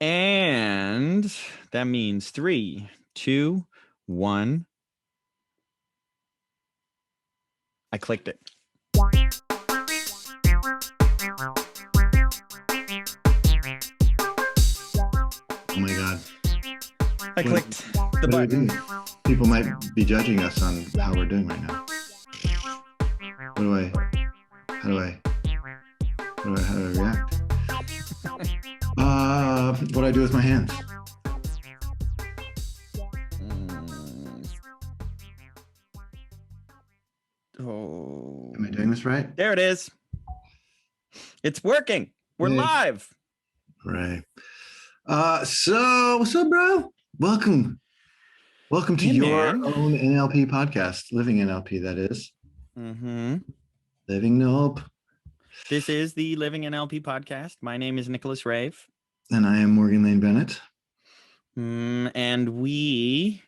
And that means 3, 2, 1. I clicked it. Oh my God. I clicked the button. People might be judging us on how we're doing right now. How do I react? What do I do with my hands? Oh. Am I doing this right? There it is. It's working. We're live. Right. So what's up, bro? Welcome to your own NLP podcast, Living NLP, that is. Mm-hmm. Living Nope. This is the Living NLP podcast. My name is Nicholas Rave. And I am Morgan Lane Bennett. And we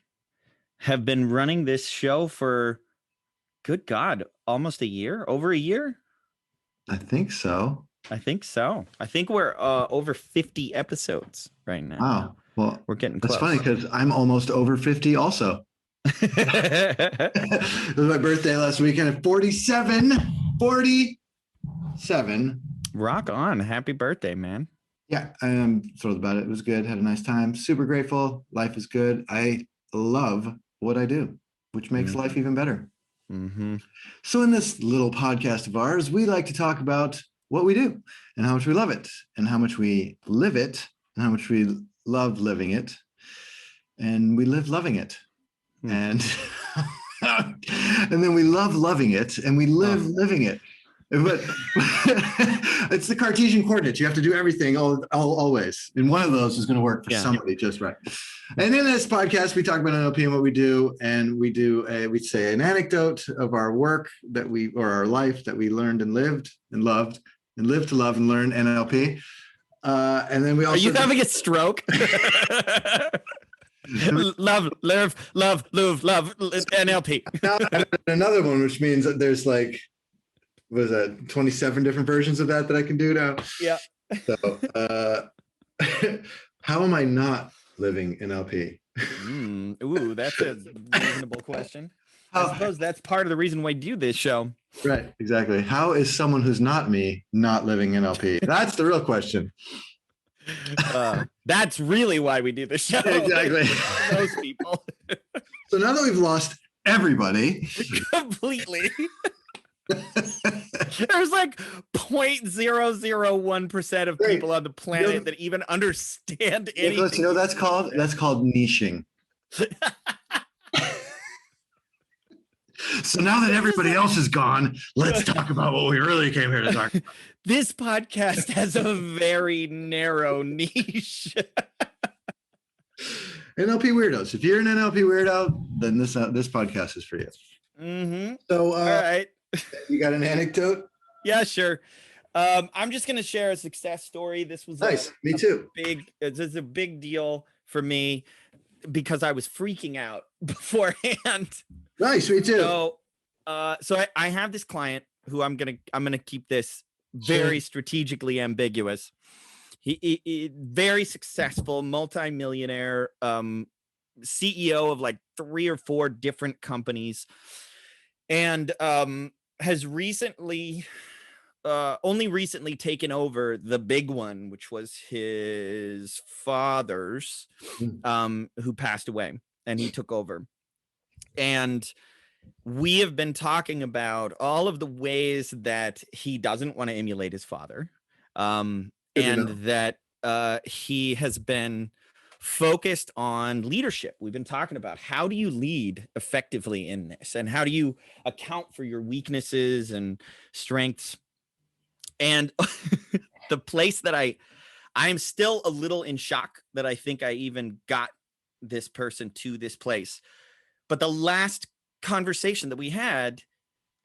have been running this show for, good God, almost a year? Over a year? I think so. I think we're over 50 episodes right now. Wow. Well, we're getting close. That's funny because I'm almost over 50 also. It was my birthday last weekend at 47. Rock on. Happy birthday, man. Yeah, I am thrilled about it. It was good. Had a nice time. Super grateful. Life is good. I love what I do, which makes life even better. Mm-hmm. So in this little podcast of ours, we like to talk about what we do and how much we love it and how much we live it and how much we love living it. And we live loving it. And and then we love loving it and we live living it. But it's the Cartesian coordinates. You have to do everything always. And one of those is going to work for somebody just right. And in this podcast, we talk about NLP and what we do. And we say an anecdote of our work or our life that we learned and lived and loved and lived to love and learn NLP. And then we also— Are you having a stroke? love NLP. Another one, which means that there's like, what is that, 27 different versions of that I can do now? Yeah. So how am I not living NLP? Ooh, that's a reasonable question. I suppose that's part of the reason why we do this show. Right, exactly. How is someone who's not me not living NLP? That's the real question. That's really why we do the show. Exactly. Most people. So now that we've lost everybody completely, there's like 0.001% of people on the planet that even understand anything. Nicholas, you know that's called niching. So now that everybody else is gone, let's talk about what we really came here to talk about. This podcast has a very narrow niche. NLP weirdos. If you're an NLP weirdo, then this podcast is for you. Mm-hmm. So, all right. You got an anecdote? Yeah, sure. I'm just going to share a success story. This was nice. Me too. This is a big deal for me because I was freaking out beforehand. Nice. Me too. So I have this client who I'm gonna keep this very strategically ambiguous. He very successful, multimillionaire, CEO of like 3 or 4 different companies, and has only recently taken over the big one, which was his father's, who passed away, and he took over. And we have been talking about all of the ways that he doesn't want to emulate his father, and that he has been focused on leadership. We've been talking about how do you lead effectively in this, and how do you account for your weaknesses and strengths. And the place that I'm still a little in shock that I think I even got this person to this place. But the last conversation that we had,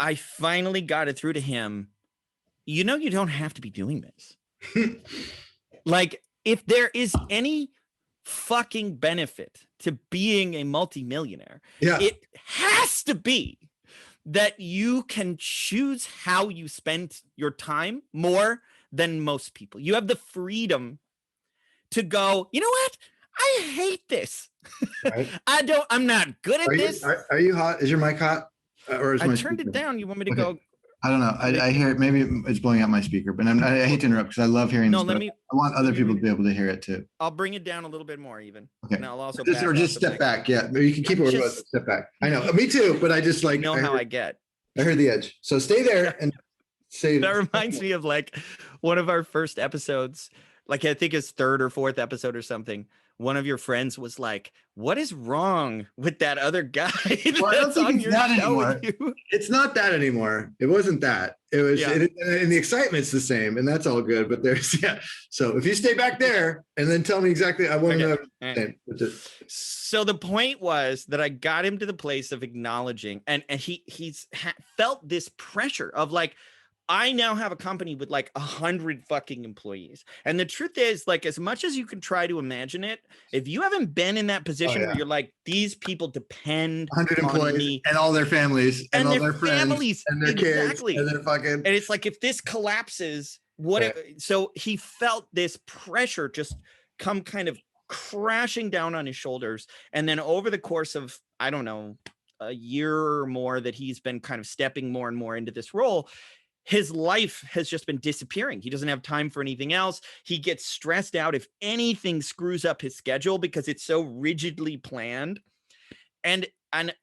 I finally got it through to him. You know, you don't have to be doing this. Like, if there is any fucking benefit to being a multimillionaire, it has to be that you can choose how you spend your time more than most people. You have the freedom to go, you know what? I hate this. Right. I'm not good at this. Are you hot? Is your mic hot? Or is I my turned speaker? it down. You want me to Okay. go? I don't know. I hear it. Maybe it's blowing out my speaker, but I hate to interrupt because I love hearing this. But I want other people to be able to hear it too. I'll bring it down a little bit more even. Okay. And I'll also just step back. Yeah. You can keep it where it was. Step back. I know. Me too. But I just like. You know how I get. I heard the edge. So stay there and say. That reminds me of like one of our first episodes. Like I think it's 3rd or 4th episode or something. One of your friends was like, "What is wrong with that other guy?" Well, I don't think it's that anymore. It's not that anymore. It wasn't that. It was, and the excitement's the same, and that's all good. But there's, So if you stay back there and then tell me exactly, I want to know. So the point was that I got him to the place of acknowledging, and he's felt this pressure of like, I now have a company with like 100 fucking employees. And the truth is, like, as much as you can try to imagine it, if you haven't been in that position where you're like, these people depend 100 employees on me, and all their families and all their friends and their kids and their fucking. And it's like, if this collapses, so he felt this pressure just come kind of crashing down on his shoulders. And then over the course of, I don't know, a year or more that he's been kind of stepping more and more into this role, his life has just been disappearing. He doesn't have time for anything else. He gets stressed out if anything screws up his schedule because it's so rigidly planned. And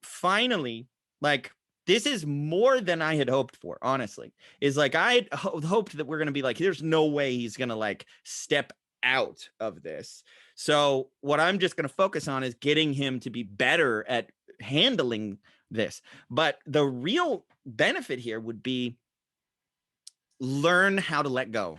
finally, like, this is more than I had hoped for, honestly, is like, I hoped that we're going to be like, there's no way he's going to like step out of this. So what I'm just going to focus on is getting him to be better at handling this. But the real benefit here would be learn how to let go.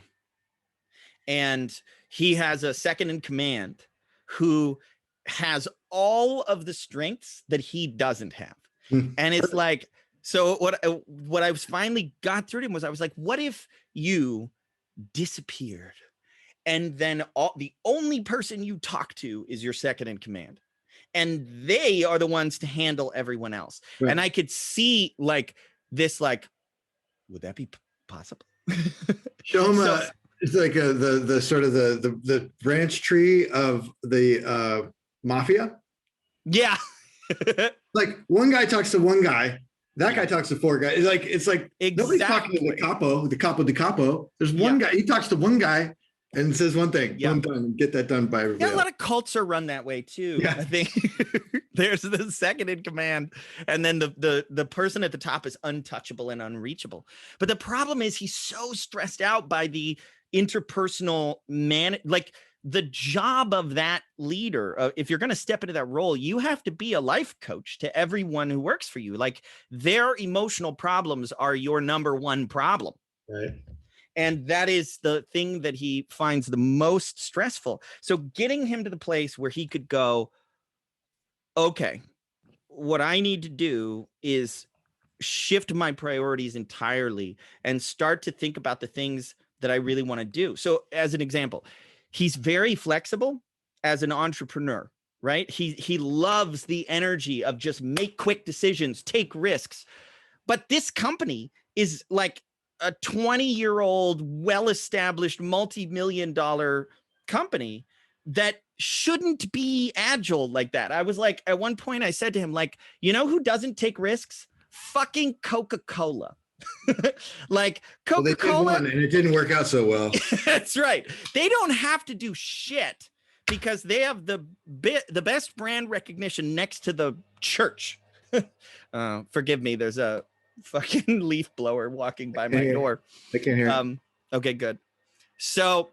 And he has a second in command who has all of the strengths that he doesn't have. And it's like, so what I was finally got through to him was, I was like, what if you disappeared and then the only person you talk to is your second in command, and they are the ones to handle everyone else. Right. And I could see like this, like, would that be possible? Show him it's like the sort of the branch tree of the mafia. Yeah. Like one guy talks to one guy, that guy talks to 4 guys. It's like exactly. Nobody's talking to the capo. There's one guy, he talks to one guy and says one thing, one time, get that done by everybody. Yeah, a lot of cults are run that way too. Yeah. I think there's the second in command, and then the person at the top is untouchable and unreachable. But the problem is he's so stressed out by the interpersonal like the job of that leader. If you're going to step into that role, you have to be a life coach to everyone who works for you. Like, their emotional problems are your number one problem. Right. And that is the thing that he finds the most stressful. So getting him to the place where he could go, okay, what I need to do is shift my priorities entirely and start to think about the things that I really want to do. So as an example, he's very flexible as an entrepreneur, right? He loves the energy of just make quick decisions, take risks. But this company is like a 20-year-old, well-established, multi-million-dollar company that shouldn't be agile like that. I was like, at one point I said to him, like, you know who doesn't take risks? Fucking Coca-Cola. Like Coca-Cola. Well, they did one and it didn't work out so well. That's right. They don't have to do shit because they have the best brand recognition next to the church. Forgive me. There's a fucking leaf blower walking by my door. I can't hear. Okay, good. So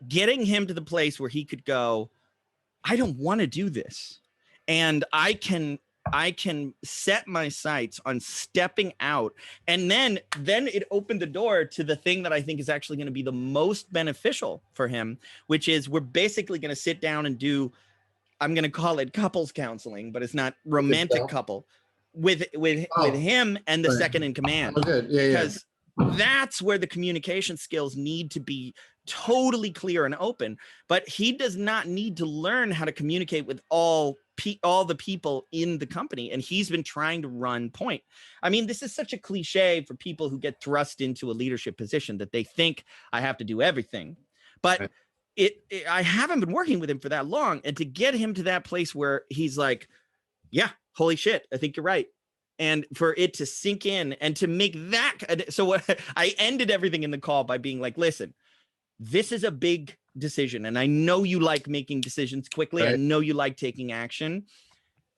getting him to the place where he could go, I don't want to do this. And I can set my sights on stepping out. And then it opened the door to the thing that I think is actually going to be the most beneficial for him, which is we're basically going to sit down and do, I'm going to call it couples counseling, but it's not romantic couple, with him and the second in command. Oh, good. Yeah, because that's where the communication skills need to be totally clear and open. But he does not need to learn how to communicate with all the people in the company. And he's been trying to run point. I mean, this is such a cliche for people who get thrust into a leadership position that they think I have to do everything. But I haven't been working with him for that long. And to get him to that place where he's like, yeah, holy shit, I think you're right. And for it to sink in and to make that. So what I ended everything in the call by being like, listen, this is a big decision. And I know you like making decisions quickly. Right. I know you like taking action.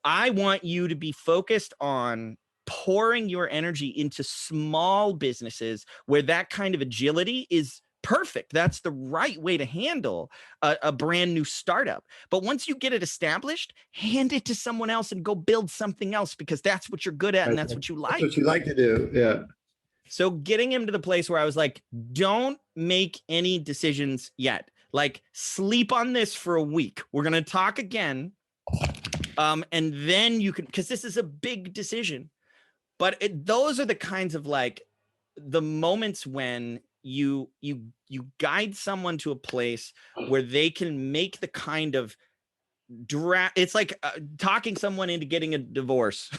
I want you to be focused on pouring your energy into small businesses where that kind of agility is perfect. That's the right way to handle a brand new startup. But once you get it established, hand it to someone else and go build something else, because that's what you're good at and that's what you like. That's what you like to do. Yeah. So getting him to the place where I was like, don't make any decisions yet. Like, sleep on this for a week. We're going to talk again. And then you can, because this is a big decision. But those are the kinds of like the moments when you guide someone to a place where they can make the kind of it's like talking someone into getting a divorce.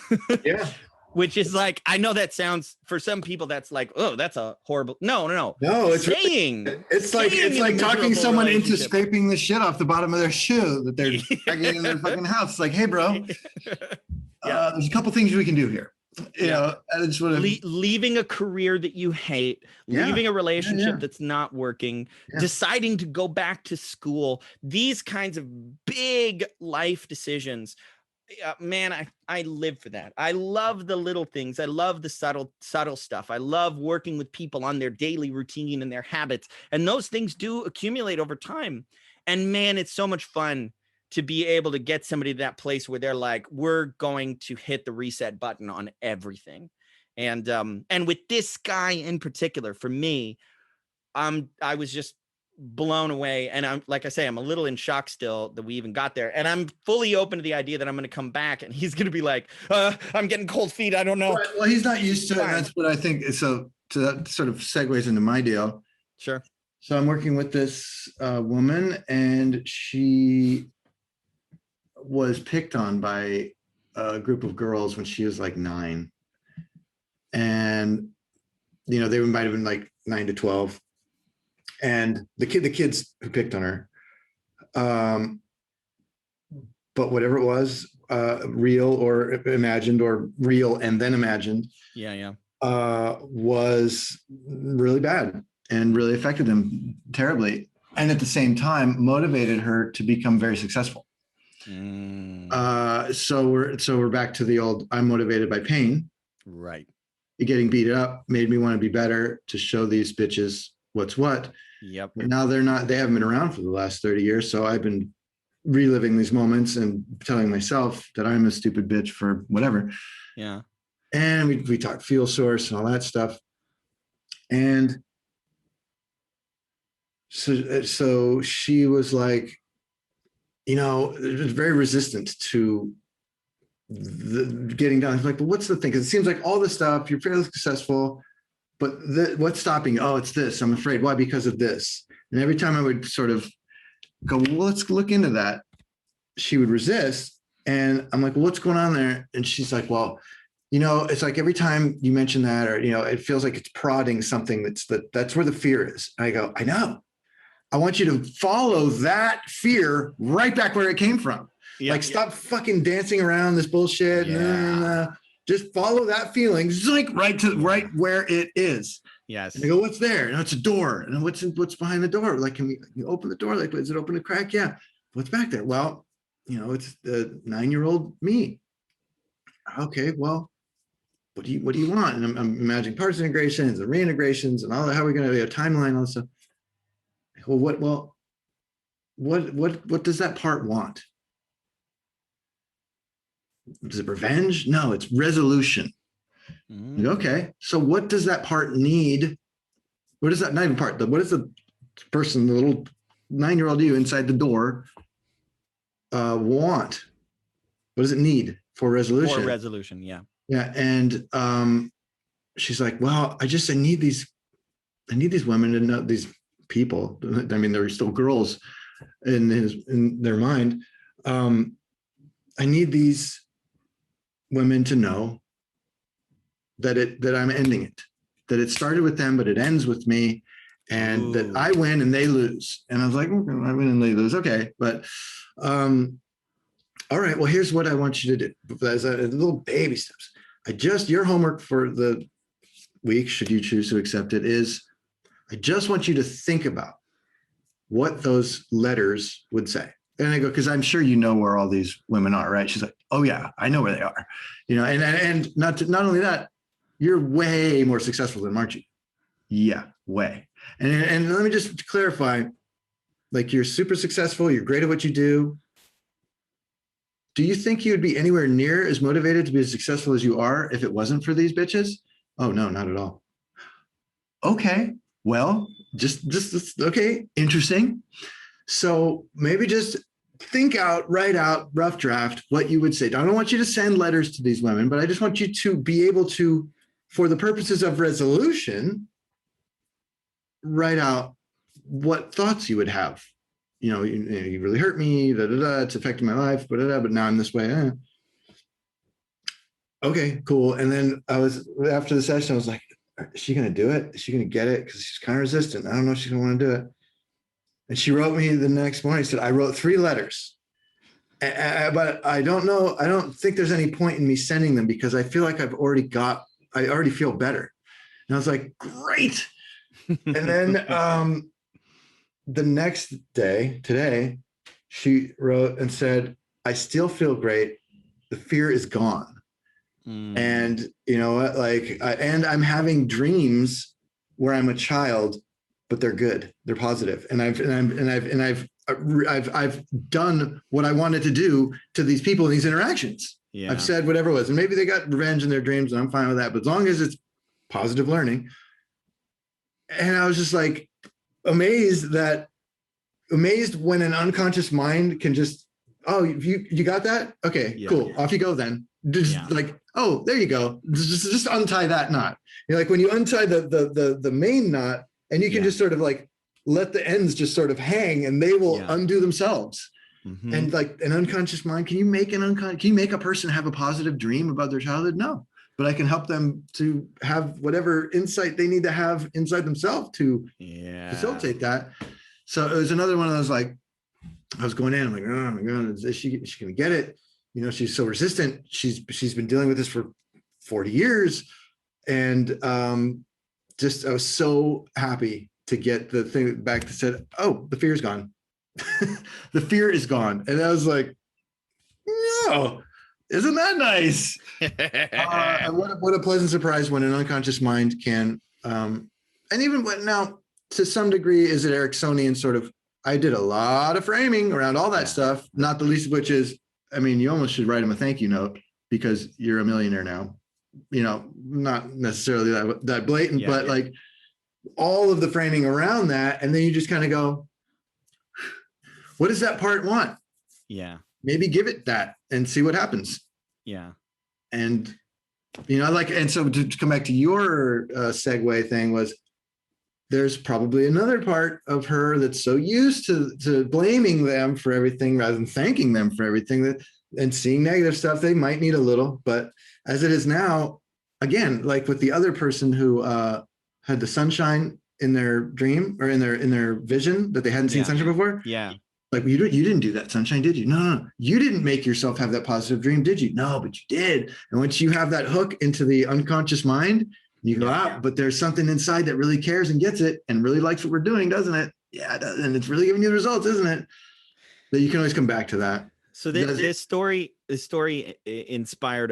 Yeah. Which is like, I know that sounds, for some people that's like, oh, that's a horrible. No. It's saying really, it's like talking someone into scraping the shit off the bottom of their shoe that they're dragging in their fucking house. It's like, hey, bro, there's a couple things we can do here. You know, I just want to leaving a career that you hate, leaving a relationship that's not working, deciding to go back to school. These kinds of big life decisions. Man, I live for that. I love the little things. I love the subtle stuff. I love working with people on their daily routine and their habits. And those things do accumulate over time. And man, it's so much fun to be able to get somebody to that place where they're like, we're going to hit the reset button on everything. And with this guy in particular, for me, I was just blown away. And I'm, like I say, I'm a little in shock still that we even got there. And I'm fully open to the idea that I'm going to come back and he's going to be like, I'm getting cold feet. I don't know. Right. Well, he's not used to it. That's what I think. So that sort of segues into my deal. Sure. So I'm working with this woman, and she was picked on by a group of girls when she was like 9. And, you know, they might have been like 9 to 12. And the kids who picked on her, but whatever it was, real or imagined, or real and then imagined, was really bad and really affected them terribly. And at the same time, motivated her to become very successful. So we're back to the old, I'm motivated by pain. Right. Getting beat up made me want to be better, to show these bitches what's what. Yep. But now they haven't been around for the last 30 years. So I've been reliving these moments and telling myself that I'm a stupid bitch for whatever. Yeah. And we talked fuel source and all that stuff. And so she was like, you know, it was very resistant to the getting done. I was like, but what's the thing? Because it seems like all this stuff, you're fairly successful, but what's stopping you? Oh, it's this. I'm afraid. Why? Because of this. And every time I would sort of go, well, let's look into that, she would resist. And I'm like, well, what's going on there? And she's like, well, you know, it's like every time you mention that, or, you know, it feels like it's prodding something that's where the fear is. And I go, I know. I want you to follow that fear right back where it came from. Stop fucking dancing around this bullshit. Just follow that feeling, right where it is. Yes. And I go, what's there? No, it's a door. And what's behind the door? Like, can you open the door? Like, is it open a crack? Yeah. What's back there? Well, you know, it's the 9-year-old me. Okay, well, what do you want? And I'm imagining parts integrations and reintegrations and all that. How are we going to do a timeline? All this stuff. Well, what does that part want? Is it revenge? No, it's resolution. Okay, so what does that part need? What is that? Not even part. What does the person, the little 9-year-old you inside the door, want? What does it need for resolution? For resolution, yeah. Yeah, and she's like, well, I need these women to know, these people. I mean, they're still girls in their mind. I need these women to know that I'm ending it, that it started with them, but it ends with me. and that I win and they lose. And I was like, okay, I win and they lose. Okay. But all right, well, here's what I want you to do. As a little baby steps. Your homework for the week, should you choose to accept it, is I just want you to think about what those letters would say. And I go, because I'm sure you know where all these women are, right? She's like, oh yeah, I know where they are. And not only that, you're way more successful than them, aren't you? Yeah, way. And let me just clarify, like, you're super successful, you're great at what you do. Do you think you would be anywhere near as motivated to be as successful as you are if it wasn't for these bitches? Oh no, not at all. Okay, well, just okay, interesting. So maybe just write out, rough draft what you would say. I don't want you to send letters to these women, but I just want you to be able to, for the purposes of resolution, write out what thoughts you would have. You really hurt me, it's affecting my life, but now I'm this way. Okay, cool. And then after the session, I was like, is she going to do it? Is she going to get it? Because she's kind of resistant. I don't know if she's going to want to do it. And she wrote me the next morning. She said, I wrote 3 letters, but I don't know. I don't think there's any point in me sending them because I feel like I already feel better. And I was like, great. And then the next day, today, she wrote and said, I still feel great. The fear is gone. And you know what, and I'm having dreams where I'm a child, but they're good. They're positive. And I've done what I wanted to do to these people in these interactions. Yeah. I've said whatever it was, and maybe they got revenge in their dreams and I'm fine with that, but as long as it's positive learning. And I was just like amazed when an unconscious mind can just, oh, you got that? Okay, cool. Off you go then. Just like, oh, there you go. Just untie that knot. Like when you untie the main knot, and you can just sort of like let the ends just sort of hang, and they will undo themselves. Mm-hmm. And like an unconscious mind, can you make a person have a positive dream about their childhood? No, but I can help them to have whatever insight they need to have inside themselves to facilitate that. So it was another one of those, like, I was going in, I'm like, oh my God, is she going to get it? She's so resistant. She's been dealing with this for 40 years. And I was so happy to get the thing back that said, oh, the fear's gone. The fear is gone. And I was like, no, isn't that nice? And what a pleasant surprise when an unconscious mind can, and even now to some degree, is it Ericksonian sort of, I did a lot of framing around all that stuff, not the least of which is, I mean, you almost should write him a thank you note because you're a millionaire now, not necessarily that blatant, but like all of the framing around that. And then you just kind of go, what does that part want? Yeah. Maybe give it that and see what happens. Yeah. And, and so to come back to your segue thing was, there's probably another part of her that's so used to blaming them for everything rather than thanking them for everything, and seeing negative stuff, they might need a little. But as it is now, again, like with the other person who had the sunshine in their dream or in their vision that they hadn't seen sunshine before. Yeah. Like, you didn't do that, sunshine, did you? No. You didn't make yourself have that positive dream, did you? No, but you did. And once you have that hook into the unconscious mind, you go, but there's something inside that really cares and gets it and really likes what we're doing, doesn't it? Yeah, it does. And it's really giving you the results, isn't it? That you can always come back to that. So this story inspired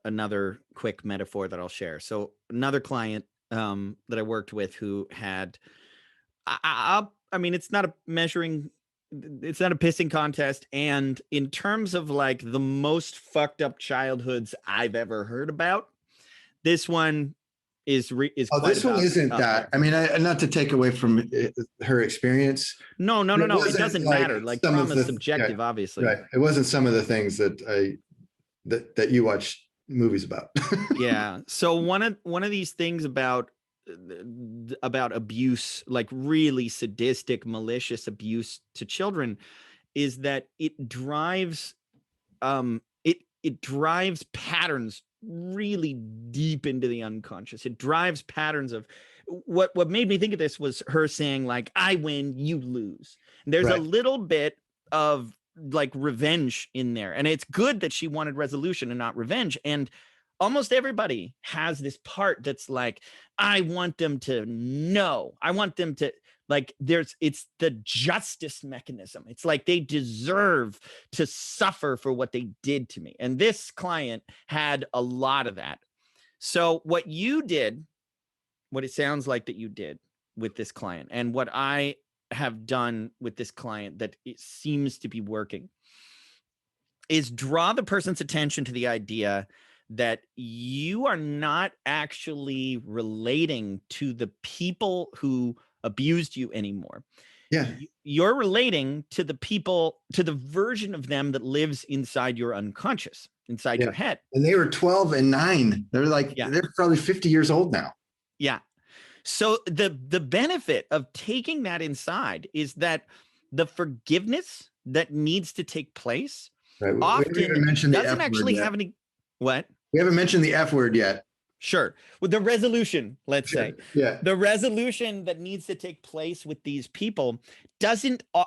another quick metaphor that I'll share. So another client that I worked with who had, I mean, it's not a pissing contest. And in terms of like the most fucked up childhoods I've ever heard about, this one is this one isn't that. I mean, not to take away from her experience. No. It doesn't matter. Like, trauma's subjective, obviously. Right. It wasn't some of the things that that you watch movies about. Yeah. So one of these things about abuse, like really sadistic, malicious abuse to children, is that it drives it drives patterns really deep into the unconscious. It drives patterns of what made me think of this was her saying like, I win, you lose. There's a little bit of like revenge in there, and it's good that she wanted resolution and not revenge. And almost everybody has this part that's like, I want them to know, I want them to like, it's the justice mechanism. It's like they deserve to suffer for what they did to me. And this client had a lot of that. So what you did, what it sounds like that you did with this client, and what I have done with this client that it seems to be working, is draw the person's attention to the idea that you are not actually relating to the people who abused you anymore. Yeah. You're relating to the people, to the version of them that lives inside your unconscious, inside your head. And they were 12 and 9. They're like, they're probably 50 years old now. Yeah. So the benefit of taking that inside is that the forgiveness that needs to take place often doesn't actually have any. What? We haven't mentioned the F word yet. Sure. With the resolution, let's say. Yeah. The resolution that needs to take place with these people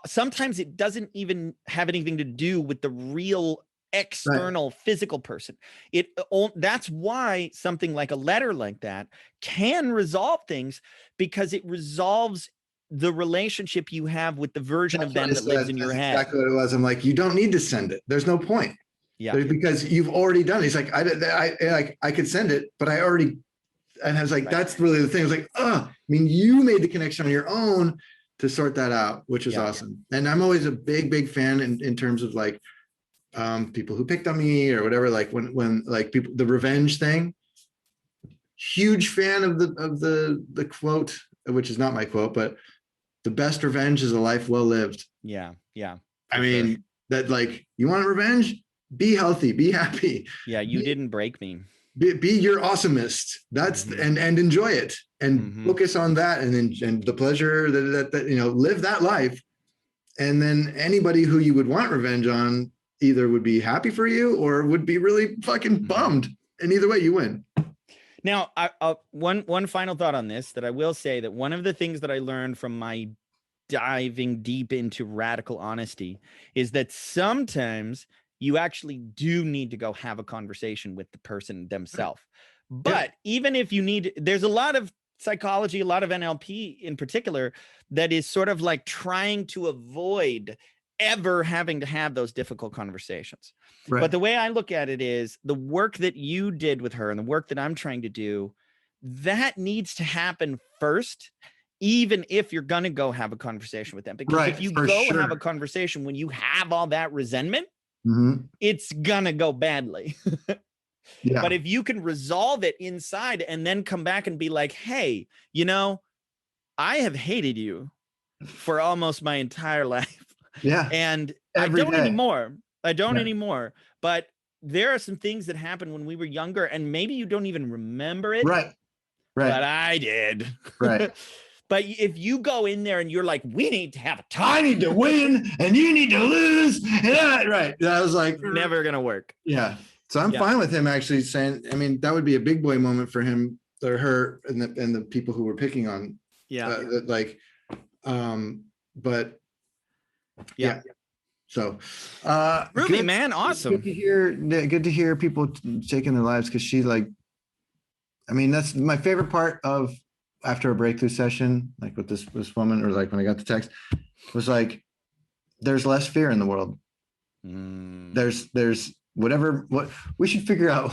sometimes it doesn't even have anything to do with the real external physical person. That's why something like a letter like that can resolve things, because it resolves the relationship you have with the version of them that lives in your head. Exactly what it was. I'm like, you don't need to send it. There's no point. Yeah. Because you've already done it. He's like, I could send it, but I already, and I was like, that's really the thing. I was like, I mean, you made the connection on your own to sort that out, which is awesome. And I'm always a big fan in terms of like, people who picked on me or whatever, like when like people, the revenge thing, huge fan of the quote, which is not my quote, but the best revenge is a life well lived. Yeah. I mean, that like, you want revenge? Be healthy, be happy. Yeah, you didn't break me. Be your awesomest. That's and enjoy it and focus on that, and the pleasure that live that life. And then anybody who you would want revenge on either would be happy for you or would be really fucking bummed. And either way, you win. Now, one final thought on this, that I will say that one of the things that I learned from my diving deep into radical honesty is that sometimes you actually do need to go have a conversation with the person themselves. But even if you need, there's a lot of psychology, a lot of NLP in particular, that is sort of like trying to avoid ever having to have those difficult conversations. Right. But the way I look at it is the work that you did with her and the work that I'm trying to do, that needs to happen first, even if you're going to go have a conversation with them. Because if you go have a conversation when you have all that resentment, it's gonna go badly. But if you can resolve it inside and then come back and be like, hey, I have hated you for almost my entire life. Yeah. And I don't anymore. But there are some things that happened when we were younger, and maybe you don't even remember it. Right. But I did. Right. But if you go in there and you're like, we need to have a talk. I need to win and you need to lose. Right. I was like, never going to work. Yeah. So I'm fine with him actually saying, I mean, that would be a big boy moment for him or her and the people who were picking on. Yeah. But yeah. So Ruby, man, awesome. Good to hear people taking their lives, because she that's my favorite part of after a breakthrough session, like with this woman, or like when I got the text, was like, there's less fear in the world. There's what we should figure out.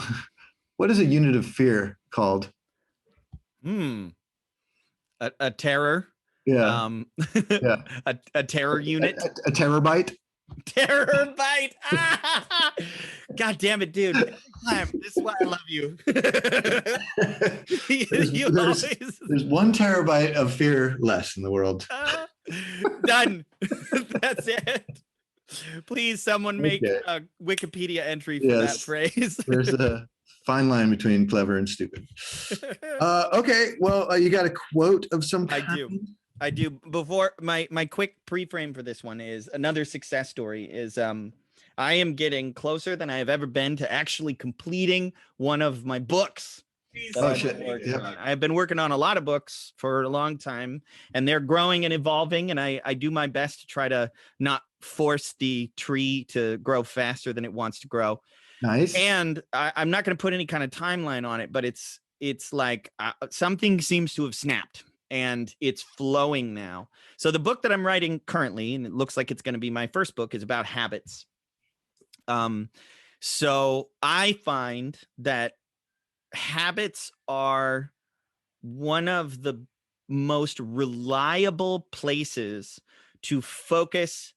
What is a unit of fear called? A terror. Yeah. A terror unit. A terabyte. Terabyte. God damn it, dude. This is why I love you. There's 1 terabyte of fear less in the world. Done. That's it. Please, someone make a Wikipedia entry for that phrase. There's a fine line between clever and stupid. Okay, well, you got a quote of some kind? I do. Before my quick pre-frame for this one is another success story is I am getting closer than I have ever been to actually completing one of my books. that I've been working on. I've been working on a lot of books for a long time, and they're growing and evolving, and I do my best to try to not force the tree to grow faster than it wants to grow. Nice. And I'm not going to put any kind of timeline on it, but it's like something seems to have snapped and it's flowing now. So the book that I'm writing currently, and it looks like it's going to be my first book, is about habits. So I find that habits are one of the most reliable places to focus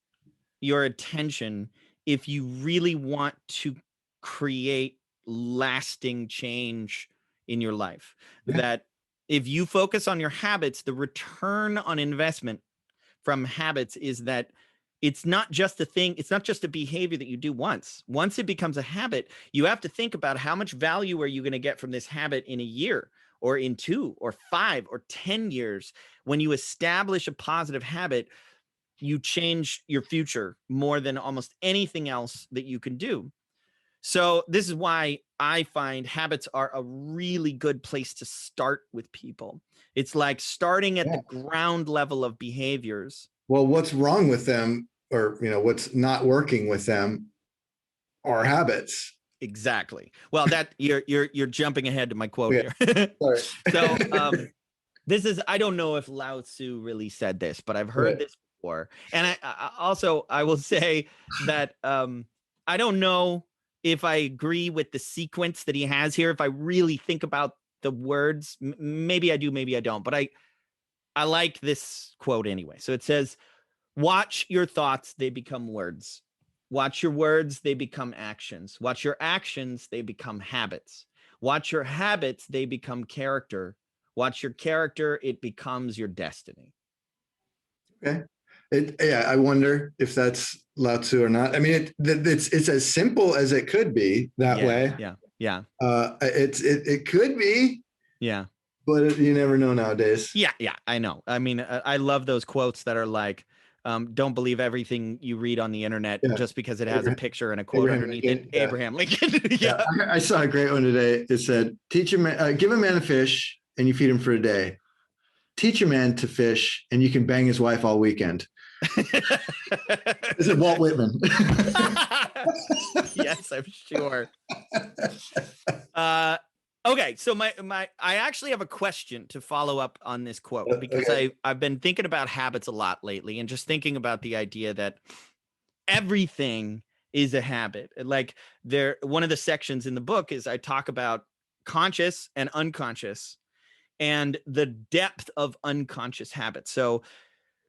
your attention if you really want to create lasting change in your life. Yeah. That if you focus on your habits, the return on investment from habits is that it's not just a thing, it's not just a behavior that you do once. Once it becomes a habit, you have to think about how much value are you going to get from this habit in a year or in 2 or 5 or 10 years. When you establish a positive habit, you change your future more than almost anything else that you can do. So this is why I find habits are a really good place to start with people. It's like starting at the ground level of behaviors. Well, what's wrong with them, or what's not working with them, are habits. Exactly. Well, that you're jumping ahead to my quote here. Sorry. So this is, I don't know if Lao Tzu really said this, but I've heard this before. And I will say that I don't know if I agree with the sequence that he has here. If I really think about the words, maybe I do, maybe I don't. But I like this quote anyway. So it says, watch your thoughts, they become words. Watch your words, they become actions. Watch your actions, they become habits. Watch your habits, they become character. Watch your character, it becomes your destiny. Okay. I wonder if that's Lao Tzu or not. I mean, it's as simple as it could be that way. Yeah. It could be. Yeah. But you never know nowadays. Yeah, I know. I mean, I love those quotes that are like, don't believe everything you read on the internet just because it has a picture and a quote underneath it. Abraham Lincoln. I saw a great one today. It said, give a man a fish and you feed him for a day. Teach a man to fish and you can bang his wife all weekend. Is it Walt Whitman? Yes, I'm sure. Okay, so I actually have a question to follow up on this quote, because I've been thinking about habits a lot lately, and just thinking about the idea that everything is a habit. Like one of the sections in the book is I talk about conscious and unconscious and the depth of unconscious habits. So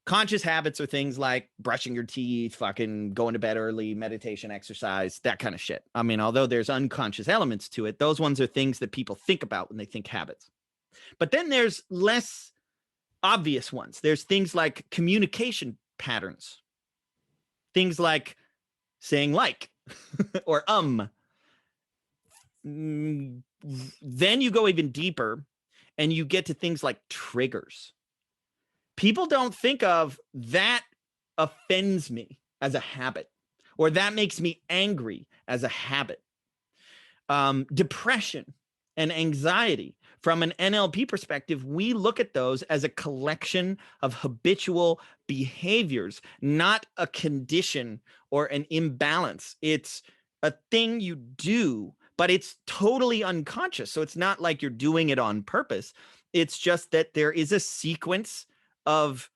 conscious habits are things like brushing your teeth, fucking going to bed early, meditation, exercise, that kind of shit. I mean, although there's unconscious elements to it, those ones are things that people think about when they think habits. But then there's less obvious ones. There's things like communication patterns, things like saying like or Then you go even deeper and you get to things like triggers. People don't think of that offends me as a habit, or that makes me angry as a habit. Depression and anxiety, from an NLP perspective, we look at those as a collection of habitual behaviors, not a condition or an imbalance. It's a thing you do, but it's totally unconscious. So it's not like you're doing it on purpose. It's just that there is a sequence of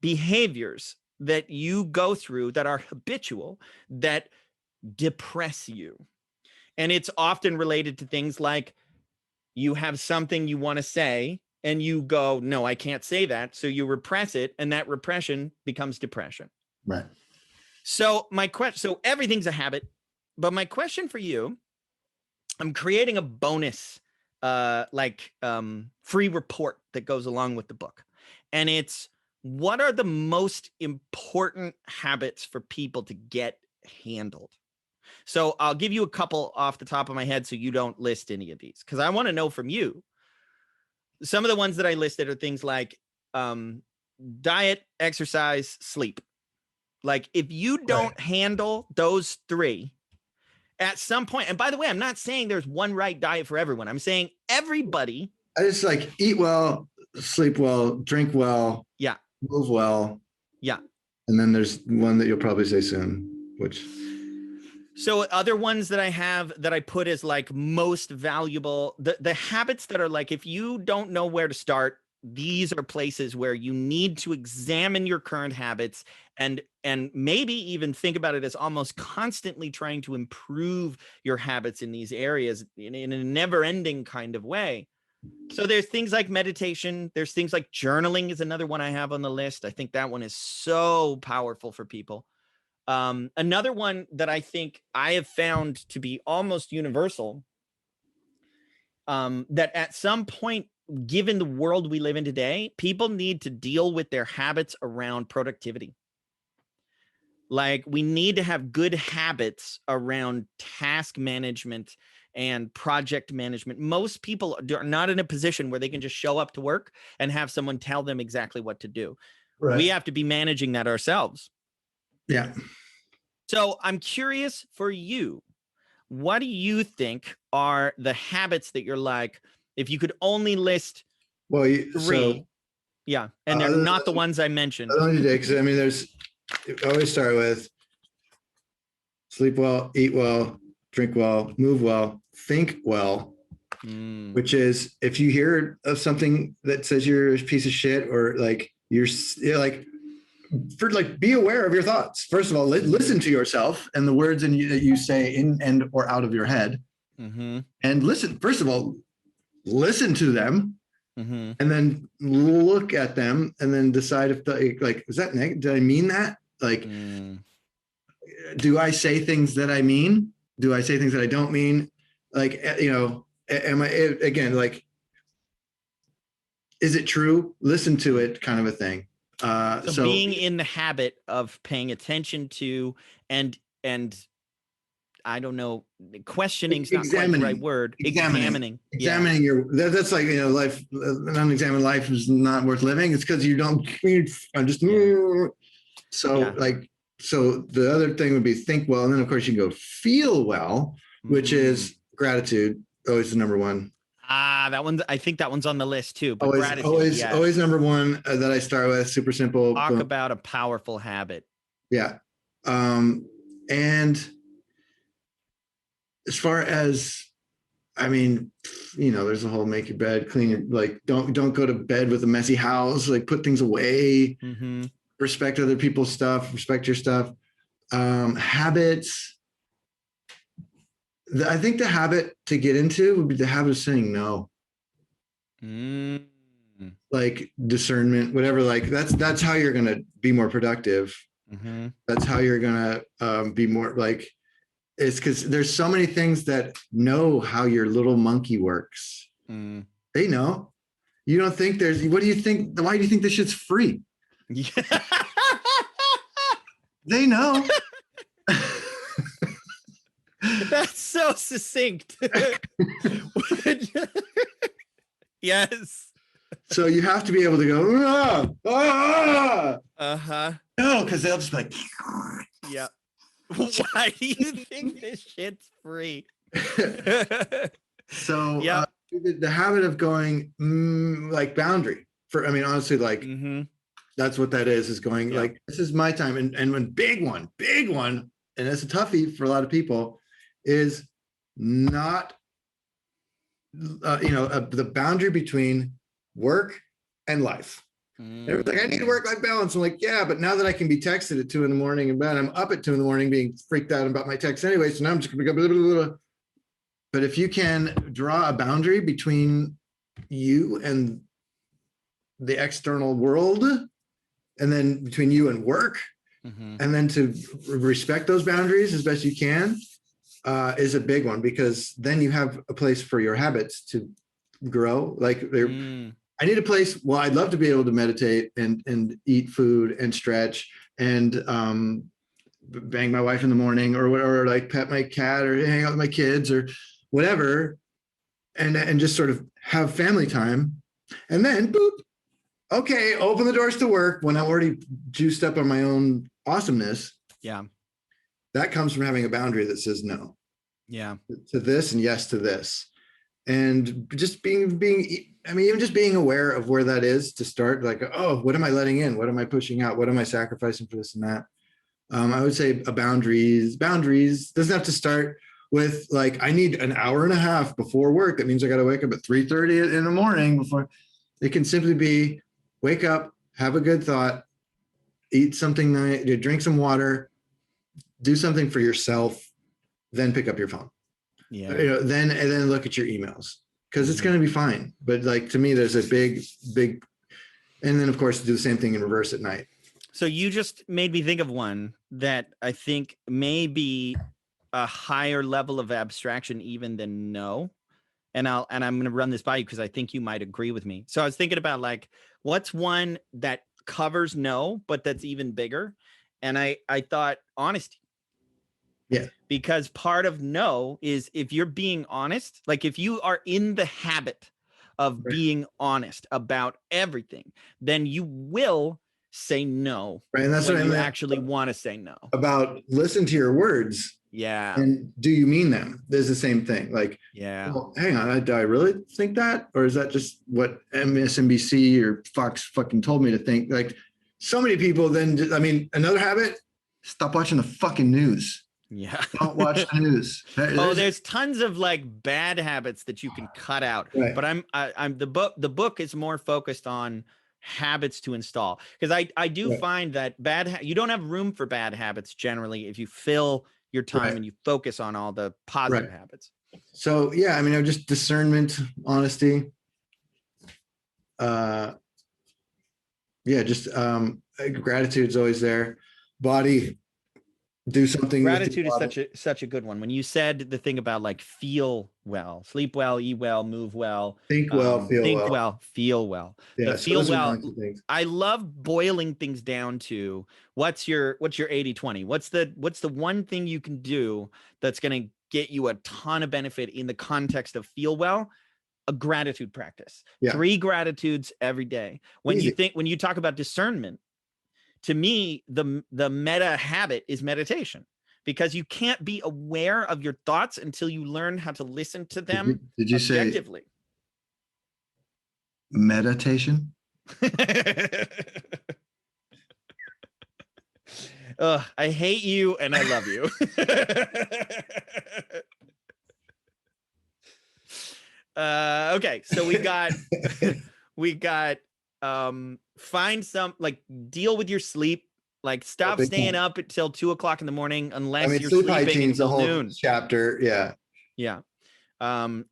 behaviors that you go through that are habitual, that depress you. And it's often related to things like you have something you want to say and you go, no, I can't say that. So you repress it, and that repression becomes depression. Right. So so everything's a habit. But my question for you, I'm creating a bonus free report that goes along with the book. And it's, what are the most important habits for people to get handled? So I'll give you a couple off the top of my head so you don't list any of these, because I want to know from you. Some of the ones that I listed are things like diet, exercise, sleep. Like if you don't handle those 3, at some point, and by the way, I'm not saying there's one right diet for everyone. I'm saying everybody. I just like eat well, sleep well, drink well, Yeah. move well. Yeah. And then there's one that you'll probably say soon, which. So other ones that I have that I put as like most valuable, the habits that are like, if you don't know where to start, these are places where you need to examine your current habits and maybe even think about it as almost constantly trying to improve your habits in these areas in a never-ending kind of way. So there's things like meditation. There's things like journaling is another one I have on the list. I think that one is so powerful for people. Another one that I think I have found to be almost universal, that at some point, given the world we live in today, people need to deal with their habits around productivity. Like we need to have good habits around task management and project management. Most people are not in a position where they can just show up to work and have someone tell them exactly what to do. Right. We have to be managing that ourselves. Yeah. So I'm curious for you, what do you think are the habits that you're like, if you could only list three, so, yeah, and they're not the ones I mentioned. I mean, there's, I always start with sleep well, eat well, drink well, move well, think well, which is if you hear of something that says you're a piece of shit or like you're like, for like, be aware of your thoughts. First of all, listen to yourself and the words that you say in and or out of your head, and listen. First of all, listen to them, and then look at them, and then decide if like is that negative? Did I mean that? Like, do I say things that I mean? Do I say things that I don't mean? Like, you know, am I again like? Is it true? Listen to it, kind of a thing. So being in the habit of paying attention to and I don't know, questioning is not quite the right word. Examining your, that's like, you know, life, an unexamined life is not worth living. It's because you don't, I'm just, like, so the other thing would be think well. And then of course you go feel well, which is gratitude. Always the number one. That one, I think that one's on the list too. But always number one that I start with. Super simple. Talk about a powerful habit. Yeah. And as far as, I mean, you know, there's a whole make your bed, clean your, like, don't go to bed with a messy house, like put things away, respect other people's stuff, respect your stuff. Habits. I think the habit to get into would be the habit of saying no. Like discernment, whatever, like that's how you're going to be more productive. That's how you're going to be more like, it's because there's so many things that know how your little monkey works. They know. You don't think what do you think? Why do you think this shit's free? They know. That's so succinct. Yes. So you have to be able to go, no, because they'll just be like, yeah. Why do you think this shit's free? So the habit of going like boundary for, I mean, honestly, like that's what that is going like, this is my time. And when big one, and it's a toughie for a lot of people, is not, the boundary between work and life. They're like, I need work-life balance. I'm like, yeah, but now that I can be texted at 2 a.m. in bed, I'm up at 2 a.m. being freaked out about my text anyway. So now I'm just going to go blah, blah, blah. But if you can draw a boundary between you and the external world, and then between you and work, and then to respect those boundaries as best you can, is a big one, because then you have a place for your habits to grow. Like I need a place. Well, I'd love to be able to meditate and eat food and stretch and bang my wife in the morning or like pet my cat or hang out with my kids or whatever, and just sort of have family time. And then boop, okay, open the doors to work when I'm already juiced up on my own awesomeness. Yeah. That comes from having a boundary that says no. Yeah. to this and yes to this. And just even just being aware of where that is to start, like, oh, what am I letting in? What am I pushing out? What am I sacrificing for this and that? I would say boundaries doesn't have to start with like, I need an hour and a half before work. That means I got to wake up at 3:30 in the morning before. It can simply be wake up, have a good thought, eat something nice, drink some water, do something for yourself, then pick up your phone. Yeah. Then look at your emails, because it's going to be fine. But like, to me, there's a big, and then of course do the same thing in reverse at night. So you just made me think of one that I think may be a higher level of abstraction even than no. And I'm going to run this by you because I think you might agree with me. So I was thinking about like, what's one that covers no, but that's even bigger. And I thought honesty. Yeah. Because part of no is if you're being honest, like if you are in the habit of being honest about everything, then you will say no. Right. And that's what you actually want to say no. About listen to your words. Yeah. And do you mean them? There's the same thing. Like, yeah. Well, hang on, do I really think that? Or is that just what MSNBC or Fox fucking told me to think? Like, so many people then, another habit, stop watching the fucking news. Yeah. Don't watch the news. There's tons of like bad habits that you can cut out. Right. But the book is more focused on habits to install, because I do find that you don't have room for bad habits generally if you fill your time and you focus on all the positive habits. So yeah, just discernment, honesty. Gratitude's always there. Body, do something. Gratitude is such a good one. When you said the thing about like feel well, sleep well, eat well, move well, think well, feel well. Yeah, feel well. I love boiling things down to what's your 80-20? What's the one thing you can do that's going to get you a ton of benefit in the context of feel well? A gratitude practice. 3 gratitudes every day. When you talk about discernment, to me, the meta habit is meditation, because you can't be aware of your thoughts until you learn how to listen to them did you objectively. Say meditation? I hate you and I love you. Okay, so we got find some, like, deal with your sleep, like stop staying up until 2:00 in the morning unless you're sleeping until noon. Chapter. Yeah.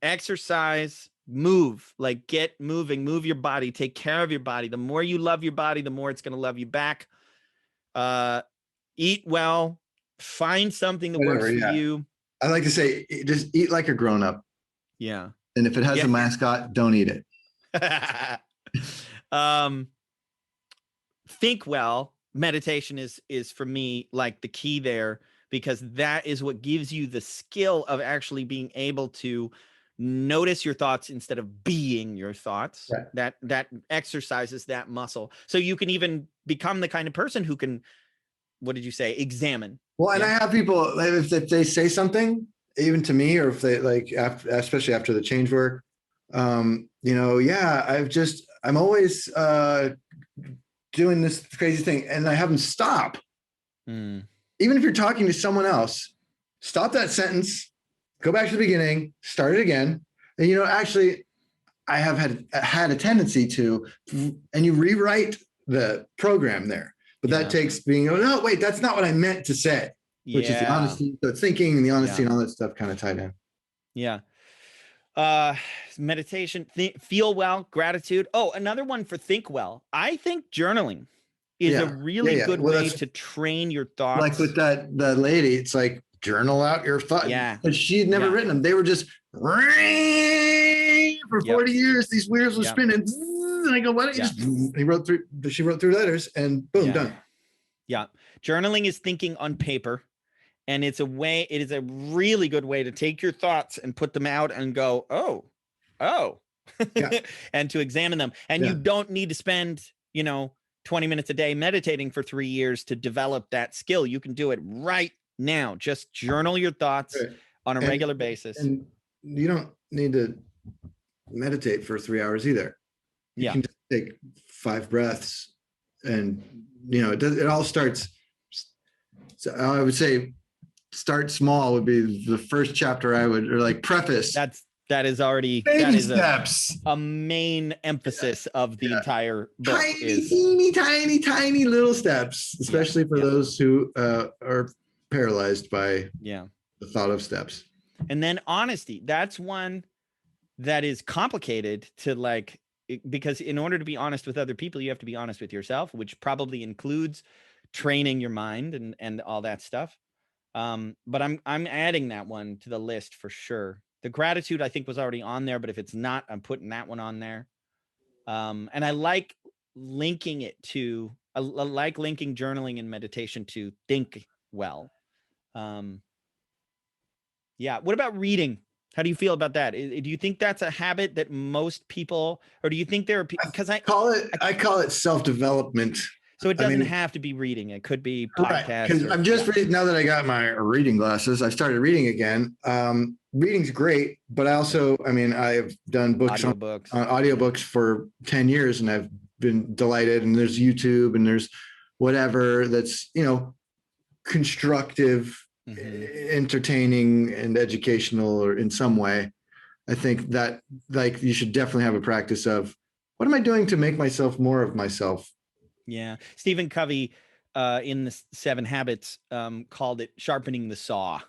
Exercise, move, like get moving, move your body, take care of your body. The more you love your body, the more it's going to love you back. Eat well, find something that works for you. I like to say, just eat like a grown-up. Yeah. And if it has a mascot, don't eat it. Think well. Meditation is for me like the key there, because that is what gives you the skill of actually being able to notice your thoughts instead of being your thoughts. Right. That exercises that muscle. So you can even become the kind of person who can, what did you say? Examine. Well, and I have people, if they say something, even to me, or if they especially after the change work, I'm always doing this crazy thing, and I have them stop. Even if you're talking to someone else, stop that sentence, go back to the beginning, start it again. And actually, I have had a tendency to, and you rewrite the program there, but that takes being, oh no, wait, that's not what I meant to say. Which is the honesty, so thinking and the honesty and all that stuff kind of tied in. Yeah. Meditation, feel well, gratitude. Oh, another one for think well. I think journaling is a really good way to train your thoughts. Like with the lady, it's like journal out your thoughts. Yeah. But she had never written them. They were just for 40 years. These wheels were spinning. And I go, why don't you just? She wrote through letters, and boom, done. Yeah. Journaling is thinking on paper. And it is a really good way to take your thoughts and put them out and go, oh, and to examine them. And you don't need to spend, 20 minutes a day meditating for 3 years to develop that skill. You can do it right now. Just journal your thoughts. on a regular basis. And you don't need to meditate for 3 hours either. You can just take 5 breaths, and it all starts. So I would say start small would be the first chapter I would, or like preface. That is already baby steps. A main emphasis of the entire book. Tiny little steps, especially for those who are paralyzed by the thought of steps. And then honesty. That's one that is complicated to like, because in order to be honest with other people, you have to be honest with yourself, which probably includes training your mind and all that stuff. But I'm adding that one to the list for sure. The gratitude, I think, was already on there, but if it's not, I'm putting that one on there. And I like linking it to, I like linking journaling and meditation to think well. Yeah. What about reading? How do you feel about that? Do you think that's a habit that most people, or do you think there are people, because I call it self-development. So it doesn't have to be reading. It could be podcasts. Because I'm just reading, now that I got my reading glasses, I started reading again. Reading's great, but I've done books on audiobooks for 10 years, and I've been delighted. And there's YouTube and there's whatever that's, constructive, entertaining and educational, or in some way. I think that like you should definitely have a practice of, what am I doing to make myself more of myself? Yeah. Stephen Covey in the 7 Habits called it sharpening the saw.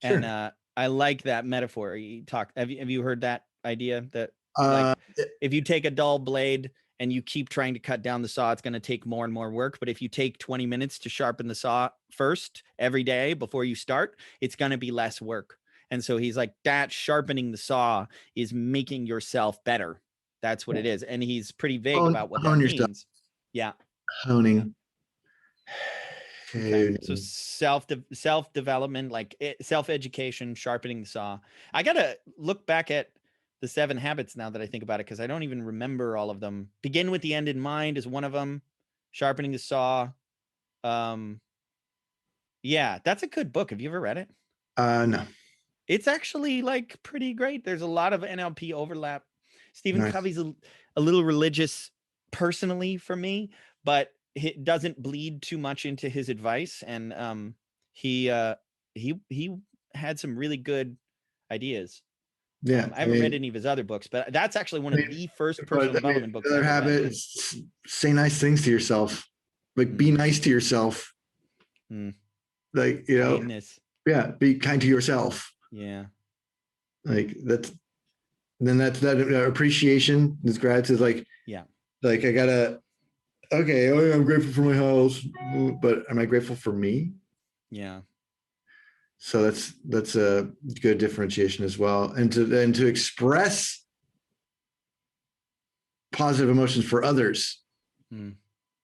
Sure. And I like that metaphor. Have you heard that idea that like, if you take a dull blade and you keep trying to cut down the saw, it's going to take more and more work. But if you take 20 minutes to sharpen the saw first every day before you start, it's going to be less work. And so he's like, that sharpening the saw is making yourself better. That's what it is. And he's pretty vague about what that means. Yeah. Honing. Okay. So self-development, like self-education, sharpening the saw. I got to look back at the 7 habits now that I think about it, because I don't even remember all of them. Begin with the end in mind is one of them. Sharpening the saw. Yeah, that's a good book. Have you ever read it? No. It's actually like pretty great. There's a lot of NLP overlap. Stephen Covey's a little religious personally for me, but it doesn't bleed too much into his advice. And he had some really good ideas. Yeah, I haven't read any of his other books, but that's actually one of the first personal development books. Another habit is say nice things to yourself. Like be nice to yourself. Like, kindness. Yeah, be kind to yourself. Yeah. Like that's that appreciation, this gratitude. Like, yeah. Like I'm grateful for my house, but am I grateful for me? Yeah. So that's a good differentiation as well. And to express positive emotions for others,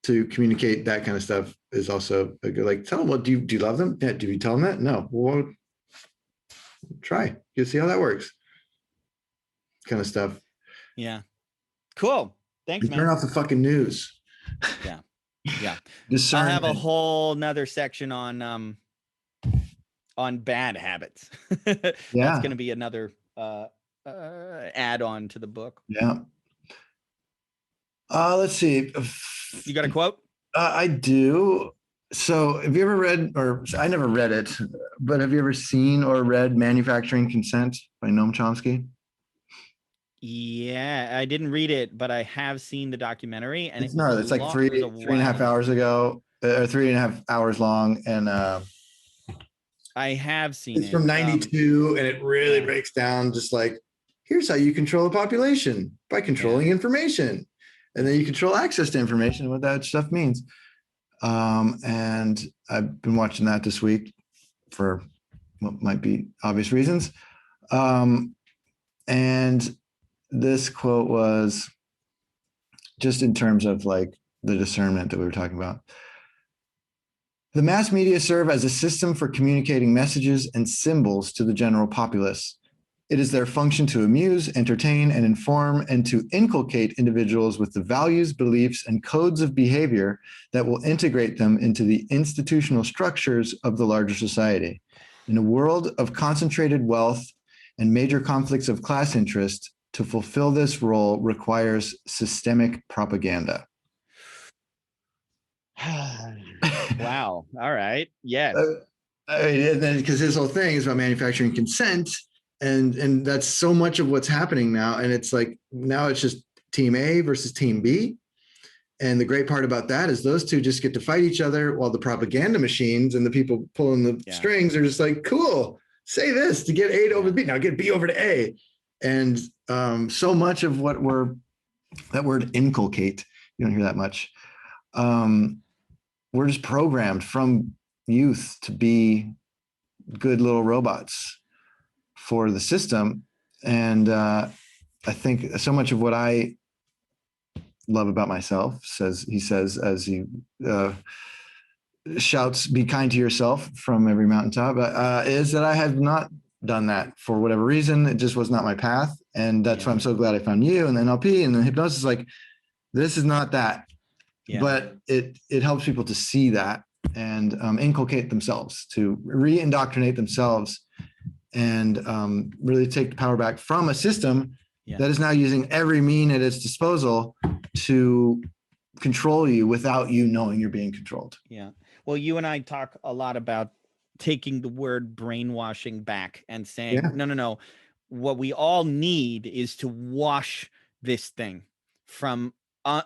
to communicate that kind of stuff is also a good, like, tell them, what do you love them? Yeah. Do you tell them that? No. Well, try. You see how that works. Kind of stuff. Yeah. Cool. Thanks, man. Turn off the fucking news. Yeah. Yeah. I'll have a whole nother section on bad habits. That's going to be another add-on to the book. Yeah. Let's see. You got a quote? I do. So have you ever read, or I never read it, but have you ever seen or read Manufacturing Consent by Noam Chomsky? Yeah, I didn't read it, but I have seen the documentary, and it's like three and a half hours ago, or 3.5 hours long. And I have seen it. It's from 92, and it really breaks down just like, here's how you control a population by controlling information. And then you control access to information, what that stuff means. And I've been watching that this week for what might be obvious reasons. And this quote was just in terms of like the discernment that we were talking about. The mass media serve as a system for communicating messages and symbols to the general populace. It is their function to amuse, entertain, and inform, and to inculcate individuals with the values, beliefs, and codes of behavior that will integrate them into the institutional structures of the larger society. In a world of concentrated wealth and major conflicts of class interest, to fulfill this role requires systemic propaganda. Wow. All right. Yes. And then because his whole thing is about manufacturing consent, and that's so much of what's happening now. And it's like now it's just team A versus team B. And the great part about that is those two just get to fight each other while the propaganda machines and the people pulling the strings are just like, cool, say this to get A to over B. Now get B over to A. And so much of what that word inculcate, you don't hear that much. We're just programmed from youth to be good little robots for the system. And I think so much of what I love about myself, says as he shouts, be kind to yourself from every mountaintop, is that I have not done that for whatever reason. It just was not my path. And that's why I'm so glad I found you and the NLP and the hypnosis. Like, this is not that, but it helps people to see that and inculcate themselves, to re-indoctrinate themselves, and really take the power back from a system that is now using every mean at its disposal to control you without you knowing you're being controlled. Yeah. Well, you and I talk a lot about taking the word brainwashing back and saying, no. What we all need is to wash this thing from,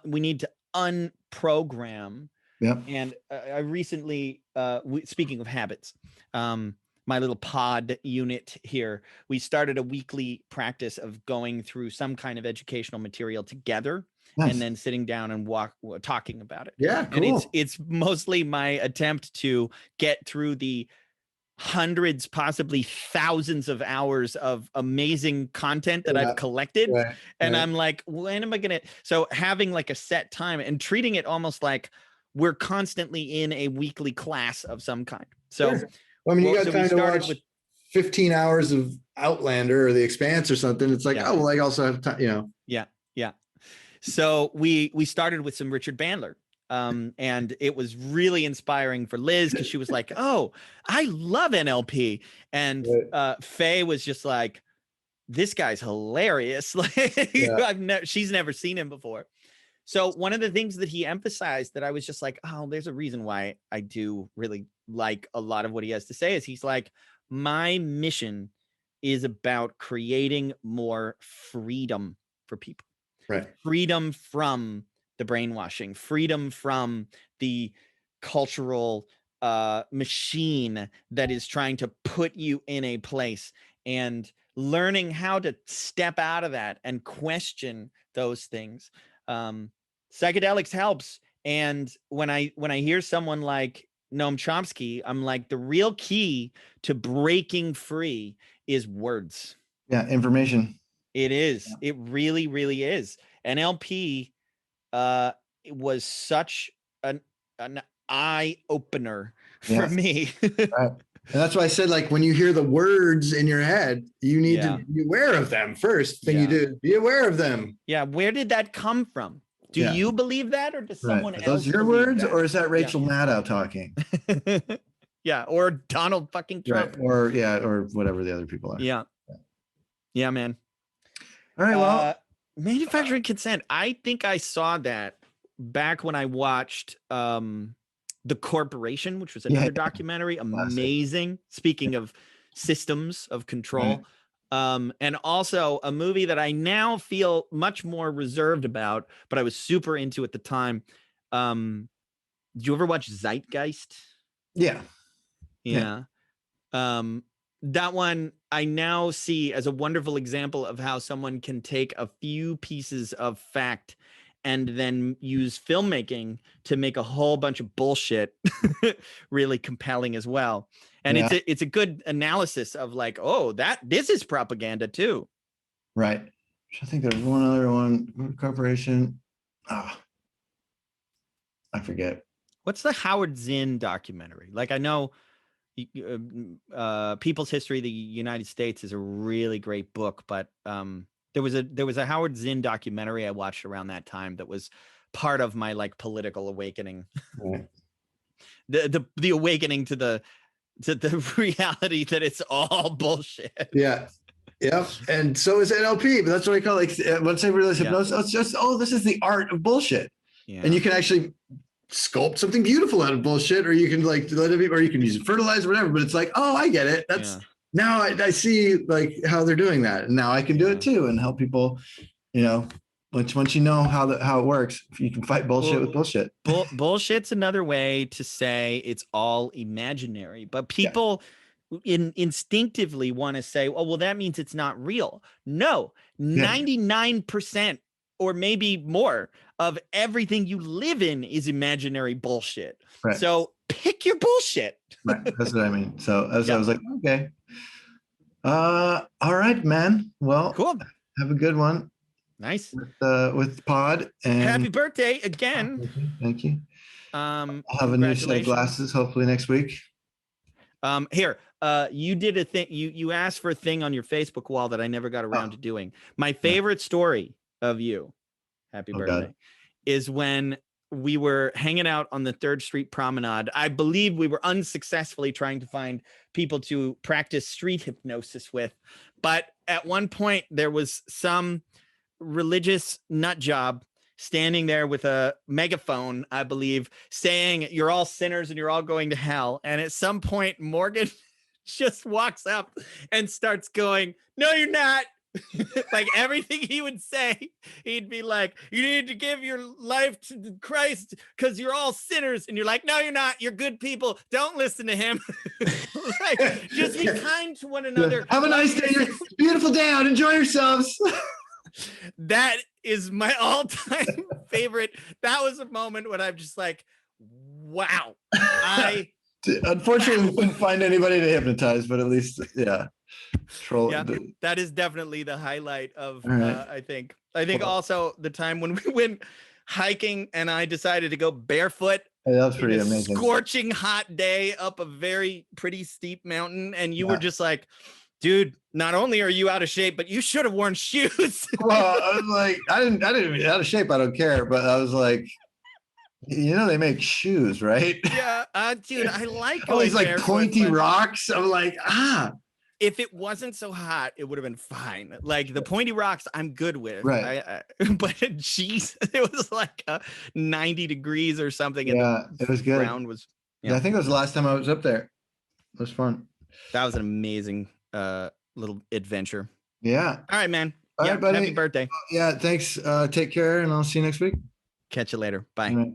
we need to unprogram. And I recently, speaking of habits, my little pod unit here, we started a weekly practice of going through some kind of educational material together. Nice. And then sitting down and talking about it. Yeah, cool. And it's mostly my attempt to get through the hundreds, possibly thousands of hours of amazing content that I've collected. And I'm like, when am I going to, so having like a set time and treating it almost like we're constantly in a weekly class of some kind. So, I mean, you got time to watch 15 hours of Outlander or The Expanse or something. It's like, oh, well, I also have time, Yeah. So we started with some Richard Bandler. And it was really inspiring for Liz because she was like, oh, I love NLP. And Faye was just like, this guy's hilarious. Like, she's never seen him before. So one of the things that he emphasized that I was just like, oh, there's a reason why I do really like a lot of what he has to say, is he's like, my mission is about creating more freedom for people. Right. Freedom from the brainwashing, freedom from the cultural machine that is trying to put you in a place, and learning how to step out of that and question those things. Psychedelics helps. And when I hear someone like Noam Chomsky, I'm like, the real key to breaking free is words. Yeah, information. It is. Yeah. It really, really is. NLP it was such an eye opener for me. Right. And that's why I said, like, when you hear the words in your head, you need to be aware of them first. Then you do be aware of them. Yeah. Where did that come from? Do you believe that, or does someone else? Are those your words, or is that Rachel Maddow talking? Or Donald fucking Trump. Right. Or whatever the other people are. Yeah, man. All right. Well, manufacturing consent. I think I saw that back when I watched The Corporation, which was another documentary. Amazing. Speaking of systems of control. And also a movie that I now feel much more reserved about, but I was super into at the time. Did you ever watch Zeitgeist? Yeah. That one I now see as a wonderful example of how someone can take a few pieces of fact and then use filmmaking to make a whole bunch of bullshit really compelling as well. And it's a good analysis of like, oh, this is propaganda too. Right. I think there's one other one, Corporation. I forget. What's the Howard Zinn documentary? Like, I know People's History of the United States is a really great book, but there was a Howard Zinn documentary I watched around that time that was part of my like political awakening. Right. the awakening to the to the reality that it's all bullshit. Yeah. Yep. And so is NLP, but that's what I call once I realized hypnosis, it's just, this is the art of bullshit. Yeah. And you can actually sculpt something beautiful out of bullshit, or you can let it be, or you can use fertilizer, whatever. But it's like, oh, I get it. That's now I see like how they're doing that. And now I can do it too and help people, once you know how it works, you can fight bullshit with bullshit. Bullshit's another way to say it's all imaginary, but people instinctively want to say, oh, well, that means it's not real. No, 99% or maybe more of everything you live in is imaginary bullshit. Right. So pick your bullshit. Right. That's what I mean. So I was like, okay. All right, man. Well, cool. Have a good one. Nice. With Pod. And happy birthday again. Thank you. I'll have a new set of glasses hopefully next week. Here, you did a thing. You asked for a thing on your Facebook wall that I never got around to doing. My favorite story of you, happy birthday, is when we were hanging out on the 3rd Street Promenade. I believe we were unsuccessfully trying to find people to practice street hypnosis with. But at one point, there was some religious nut job standing there with a megaphone, I believe, saying you're all sinners and you're all going to hell. And at some point, Morgan just walks up and starts going, no, you're not. Like everything he would say, he'd be like, you need to give your life to Christ because you're all sinners. And you're like, no, you're not. You're good people. Don't listen to him. Like, just be kind to one another. Have a nice day. Beautiful day out. Enjoy yourselves. That is my all-time favorite. That was a moment when I'm just like, wow. Unfortunately, we couldn't find anybody to hypnotize, but at least, troll. Yeah, that is definitely the highlight of, I think also the time when we went hiking and I decided to go barefoot. Hey, that was pretty amazing. Scorching hot day up a very pretty steep mountain. And you were just like, dude, not only are you out of shape, but you should have worn shoes. Well, I was like, I didn't out of shape. I don't care. But I was like, they make shoes, right? Yeah, dude, I like all these like pointy rocks. I'm like, if it wasn't so hot, it would have been fine. Like the pointy rocks, I'm good with. Right. But geez, it was like 90 degrees or something. And it was good. Ground was. Yeah, I think it was the last time I was up there. It was fun. That was an amazing little adventure. Yeah. All right, man. All right, buddy. Happy birthday. Yeah. Thanks. Take care, and I'll see you next week. Catch you later. Bye. Right.